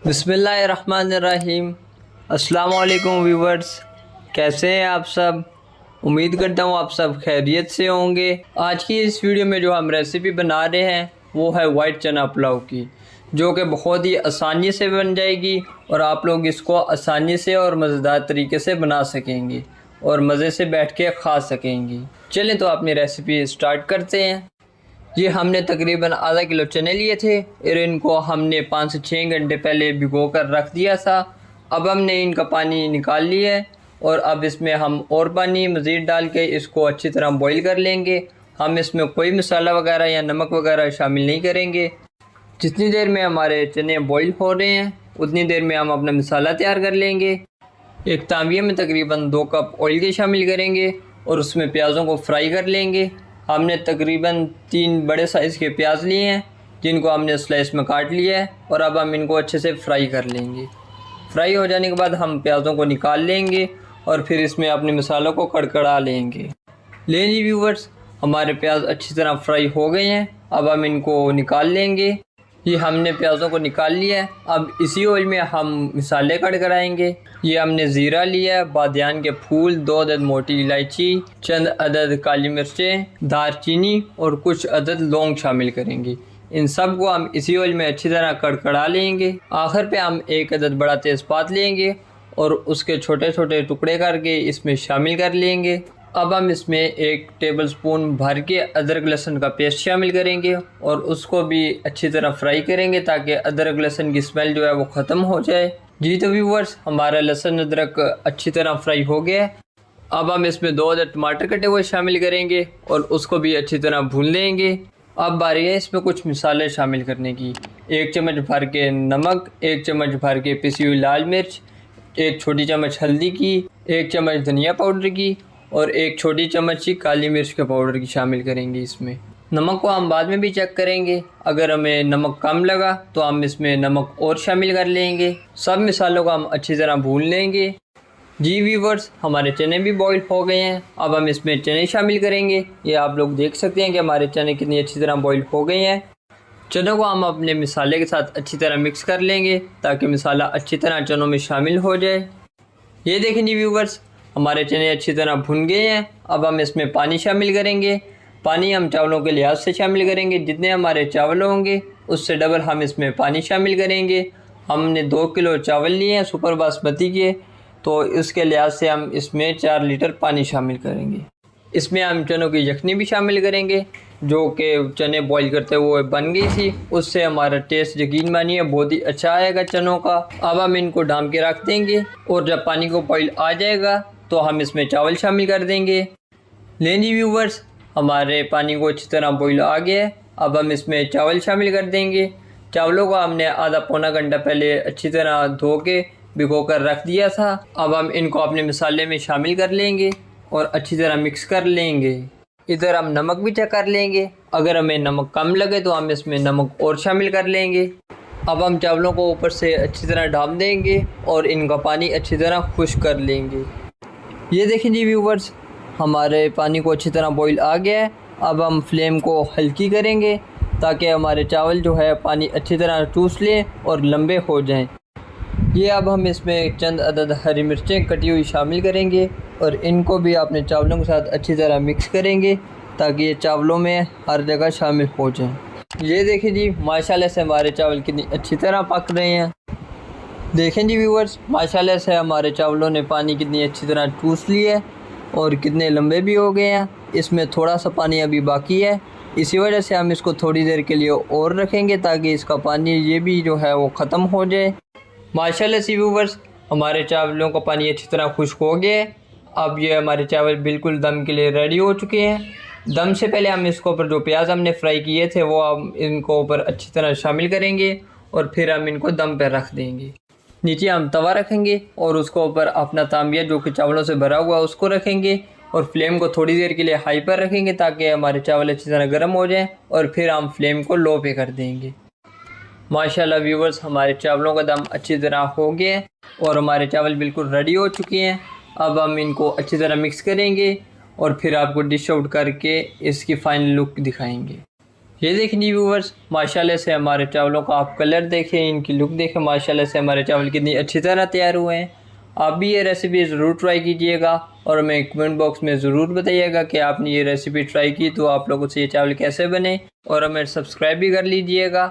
बिस्मिल्लाहिर्रहमानिर्रहीम। अस्सलाम वालेकुम व्यूवर्स, कैसे हैं आप सब। उम्मीद करता हूँ आप सब खैरियत से होंगे। आज की इस वीडियो में जो हम रेसिपी बना रहे हैं वो है वाइट चना पुलाव की, जो कि बहुत ही आसानी से बन जाएगी और आप लोग इसको आसानी से और मज़ेदार तरीके से बना सकेंगे और मज़े से बैठ के खा सकेंगी। चलें तो अपनी रेसिपी स्टार्ट करते हैं। ये हमने तकरीबन आधा किलो चने लिए थे और इनको हमने 5 से 6 घंटे पहले भिगो कर रख दिया था। अब हमने इनका पानी निकाल लिया है और अब इसमें हम और पानी मज़ीद डाल के इसको अच्छी तरह बॉईल कर लेंगे। हम इसमें कोई मसाला वगैरह या नमक वगैरह शामिल नहीं करेंगे। जितनी देर में हमारे चने बॉईल हो रहे हैं उतनी देर में हम अपना मसाला तैयार कर लेंगे। एक तांबिया में तकरीबन 2 कप ऑयल के शामिल करेंगे और उसमें प्याज़ों को फ्राई कर लेंगे। हमने तकरीबन 3 बड़े साइज़ के प्याज लिए हैं जिनको हमने स्लाइस में काट लिया है और अब हम इनको अच्छे से फ्राई कर लेंगे। फ्राई हो जाने के बाद हम प्याज़ों को निकाल लेंगे और फिर इसमें अपने मसालों को कड़कड़ा लेंगे। जी व्यूवर्स, हमारे प्याज अच्छी तरह फ्राई हो गए हैं। अब हम इनको निकाल लेंगे। ये हमने प्याज़ों को निकाल लिया है। अब इसी ऑयल में हम मसाले कड़कड़ाएंगे। ये हमने ज़ीरा लिया है, बादियान के फूल, 2 अदद मोटी इलायची, चंद अदद काली मिर्चें, दारचीनी और कुछ अदद लौंग शामिल करेंगे। इन सब को हम इसी ऑयल में अच्छी तरह कड़कड़ा लेंगे। आखिर पे हम 1 अदद बड़ा तेज़पात लेंगे और उसके छोटे छोटे टुकड़े करके इसमें शामिल कर लेंगे। अब हम इसमें 1 टेबलस्पून भर के अदरक लहसुन का पेस्ट शामिल करेंगे और उसको भी अच्छी तरह फ्राई करेंगे ताकि अदरक लहसुन की स्मेल जो है वो ख़त्म हो जाए। जी तो व्यूवर्स, हमारा लहसुन अदरक अच्छी तरह फ्राई हो गया है। अब हम इसमें 2 अदद टमाटर कटे हुए शामिल करेंगे और उसको भी अच्छी तरह भून लेंगे। अब बारी है इसमें कुछ मसाले शामिल करने की। 1 चम्मच भर के नमक, 1 चम्मच भर के पिसी हुई लाल मिर्च, 1 छोटी चम्मच हल्दी की, 1 चम्मच धनिया पाउडर की और 1 छोटी चम्मच ही काली मिर्च के पाउडर की शामिल करेंगे। इसमें नमक को हम बाद में भी चेक करेंगे। अगर हमें नमक कम लगा तो हम इसमें नमक और शामिल कर लेंगे। सब मसालों को हम अच्छी तरह भून लेंगे। जी व्यूवर्स, हमारे चने भी बॉईल हो गए हैं। अब हम इसमें चने शामिल करेंगे। ये आप लोग देख सकते हैं कि हमारे चने कितनी अच्छी तरह बॉईल हो गए हैं। चनों को हम अपने मसाले के साथ अच्छी तरह मिक्स कर लेंगे ताकि मसाला अच्छी तरह चनों में शामिल हो जाए। ये देखें जी व्यूवर्स, हमारे चने अच्छी तरह भुन गए हैं। अब हम इसमें पानी शामिल करेंगे। पानी हम चावलों के लिहाज से शामिल करेंगे। जितने हमारे चावल होंगे उससे डबल हम इसमें पानी शामिल करेंगे। हमने 2 किलो चावल लिए हैं सुपर बासमती के, तो इसके लिहाज से हम इसमें 4 लीटर पानी शामिल करेंगे। इसमें हम चनों की यखनी भी शामिल करेंगे जो कि चने बॉईल करते हुए बन गई थी। उससे हमारा टेस्ट यकीन मानिए बहुत ही अच्छा आएगा चनों का। अब हम इनको ढाँप के रख देंगे और जब पानी को बॉईल आ जाएगा तो हम इसमें चावल शामिल कर देंगे। जी व्यूवर्स, हमारे पानी को अच्छी तरह बॉईल आ गया है। अब हम इसमें चावल शामिल कर देंगे। चावलों को हमने आधा पौना घंटा पहले अच्छी तरह धो के भिगो कर रख दिया था। अब हम इनको अपने मसाले में शामिल कर लेंगे और अच्छी तरह मिक्स कर लेंगे। इधर हम नमक भी चेक कर लेंगे। अगर हमें नमक कम लगे तो हम इसमें नमक और शामिल कर लेंगे। अब हम चावलों को ऊपर से अच्छी तरह ढाँप देंगे और इनका पानी अच्छी तरह खुश्क कर लेंगे। ये देखें जी व्यूवर्स, हमारे पानी को अच्छी तरह बॉईल आ गया है। अब हम फ्लेम को हल्की करेंगे ताकि हमारे चावल जो है पानी अच्छी तरह चूस लें और लंबे हो जाएं। ये अब हम इसमें चंद अदद हरी मिर्चें कटी हुई शामिल करेंगे और इनको भी अपने चावलों के साथ अच्छी तरह मिक्स करेंगे ताकि ये चावलों में हर जगह शामिल हो जाएं। ये देखें जी, माशाल्लाह से हमारे चावल कितनी अच्छी तरह पक रहे हैं। देखें जी व्यूवर्स, माशाल्लाह से हमारे चावलों ने पानी कितनी अच्छी तरह चूस लिया है और कितने लंबे भी हो गए हैं। इसमें थोड़ा सा पानी अभी बाकी है, इसी वजह से हम इसको थोड़ी देर के लिए और रखेंगे ताकि इसका पानी ये भी जो है वो ख़त्म हो जाए। माशाल्लाह से व्यूवर्स, हमारे चावलों का पानी अच्छी तरह खुश्क हो गया है। अब ये हमारे चावल बिल्कुल दम के लिए रेडी हो चुके हैं। दम से पहले हम इसको ऊपर जो प्याज हमने फ्राई किए थे वो हम इनको ऊपर अच्छी तरह शामिल करेंगे और फिर हम इनको दम पर रख देंगे। नीचे हम तवा रखेंगे और उसको ऊपर अपना तांबिया जो कि चावलों से भरा हुआ उसको रखेंगे और फ्लेम को थोड़ी देर के लिए हाई पर रखेंगे ताकि हमारे चावल अच्छी तरह गर्म हो जाएं और फिर हम फ्लेम को लो पे कर देंगे। माशाल्लाह व्यूवर्स, हमारे चावलों का दम अच्छी तरह हो गया है और हमारे चावल बिल्कुल रेडी हो चुके हैं। अब हम इनको अच्छी तरह मिक्स करेंगे और फिर आपको डिश आउट करके इसकी फ़ाइनल लुक दिखाएंगे। ये देखें जी व्यूवर्स, माशाल्लाह से हमारे चावलों का आप कलर देखें, इनकी लुक देखें, माशाल्लाह से हमारे चावल कितनी अच्छी तरह तैयार हुए हैं। आप भी ये रेसिपी ज़रूर ट्राई कीजिएगा और हमें कमेंट बॉक्स में ज़रूर बताइएगा कि आपने ये रेसिपी ट्राई की तो आप लोगों से ये चावल कैसे बने, और हमें सब्सक्राइब भी कर लीजिएगा।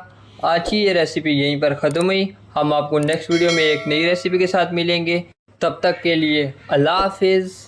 आज की ये रेसिपी यहीं पर ख़त्म हुई। हम आपको नेक्स्ट वीडियो में एक नई रेसिपी के साथ मिलेंगे। तब तक के लिए अल्लाह हाफिज़।